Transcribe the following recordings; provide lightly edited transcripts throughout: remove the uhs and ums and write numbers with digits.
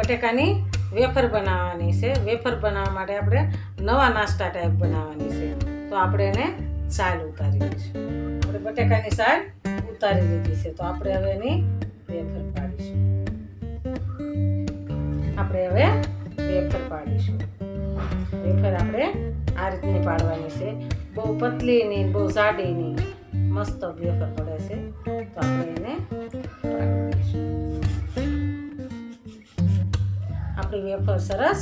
બટેકાની wafer બનાવવાની છે. Wafer બનાવવા માટે આપણે નવા નાસ્તા ટાઈપ બનાવવાની છે. તો આપણે એને છાલ ઉતારી લઈશું. આપણે બટેકાની છાલ ઉતારી લીધી છે. તો આપણે હવે એની વેફર પાડીશું. આપણે હવે વેફર પાડીશું. વેફર આપણે આ રીતની પાડવાની છે. બહુ પતલી નહીં, બહુ જાડી નહીં, મસ્ત વેફર પડે છે. તો આપણે એને પાડી દઈશું. આપણી વેફર સરસ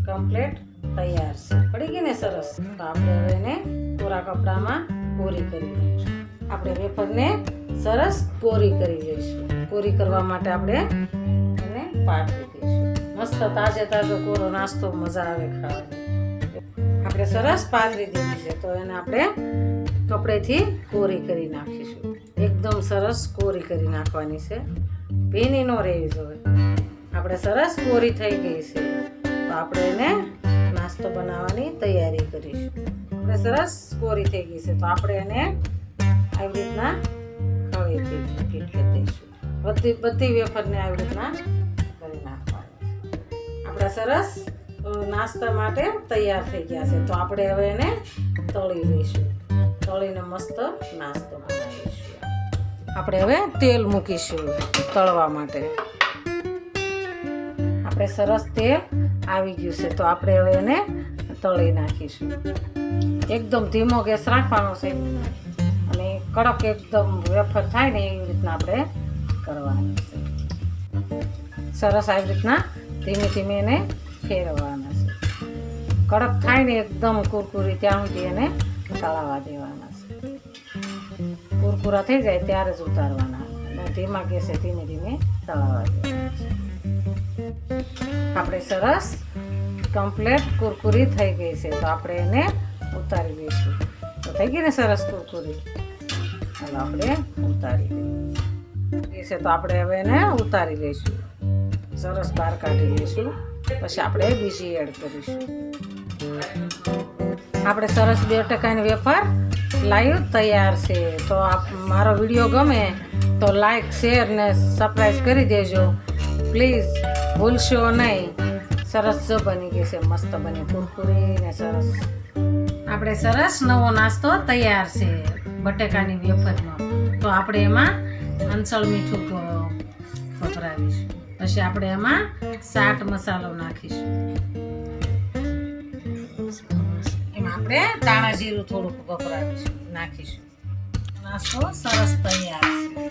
કમ્પ્લીટ તૈયાર છે. પડી ગઈ ને સરસ. તો આપણે હવે એને કોરા કપડામાં કોરી કરી લઈશું. આપણે વેફરને સરસ કોરી કરી લઈશું. કોરી કરવા માટે આપણે એને પાથરી દઈશું. મસ્ત તાજો કોરો નાસ્તો મજા આવે ખાવાની. આપણે સરસ પાથરી દીધી છે. તો એને આપણે કપડેથી કોરી કરી નાખીશું. એકદમ સરસ કોરી કરી નાખવાની છે. ભીની ન રહેવી જોઈએ. આપણે સરસ કોરી થઈ ગઈ છે. તો આપણે એને નાસ્તો બનાવવાની તૈયારી કરીશું. આપણે સરસ કોરી થઈ ગઈ છે. તો આપણે એને આવી રીતના ખળેથી પીટલી દઈશું. બધી વેફરને આવી રીતના કરી નાખવાની. આપણા સરસ નાસ્તા માટે તૈયાર થઈ ગયા છે. તો આપણે હવે એને તળી લઈશું. તળીને મસ્ત નાસ્તો બનાવીશું. આપણે હવે તેલ મૂકીશું તળવા માટે. આપણે સરસ તેલ આવી ગયું છે. તો આપણે હવે એને તળી નાખીશું. એકદમ ધીમો ગેસ રાખવાનો છે અને કડક એકદમ વેફર થાય ને એવી રીતના આપણે કરવાનું છે. સરસ આવી રીતના ધીમે ધીમે એને ફેરવવાના છે. કડક થાય ને એકદમ કુરકુરી ત્યાં સુધી એને તળાવવા દેવાના છે. કુરકુરા થઈ જાય ત્યારે જ ઉતારવાના. ધીમા ગેસે ધીમે ધીમે તળાવવા દેવાના છે. આપણે સરસ કમ્પ્લીટ કુરકુરી થઈ ગઈ છે. તો આપણે એને ઉતારી દઈશું. તો થઈ ગઈ ને સરસ કુરકુરી. ચાલો આપણે ઉતારી દઈએ. તો આપણે હવે એને ઉતારી લઈશું. સરસ બહાર કાઢી લઈશું. પછી આપણે બીજી એડ કરીશું. આપણે સરસ બટેકાની વેફર લાઈવ તૈયાર છે. તો મારો વિડીયો ગમે તો લાઈક, શેર ને સબસ્ક્રાઈબ કરી દેજો પ્લીઝ. ભૂલશો નહીં. સરસ જો બની ગઈ છે. મસ્ત બની કુરકુરી ને સરસ. આપણે સરસ નવો નાસ્તો તૈયાર છે બટેકાની વેફરનો. તો આપણે એમાં અંચળ મીઠું વપરાવીશું. પછી આપણે એમાં ચાટ મસાલો નાખીશું. એમાં આપણે ધાણા જીરું થોડુંક વપરાવીશું, નાખીશું. નાસ્તો સરસ તૈયાર છે.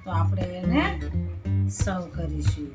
તો આપણે એને સર્વ કરીશું.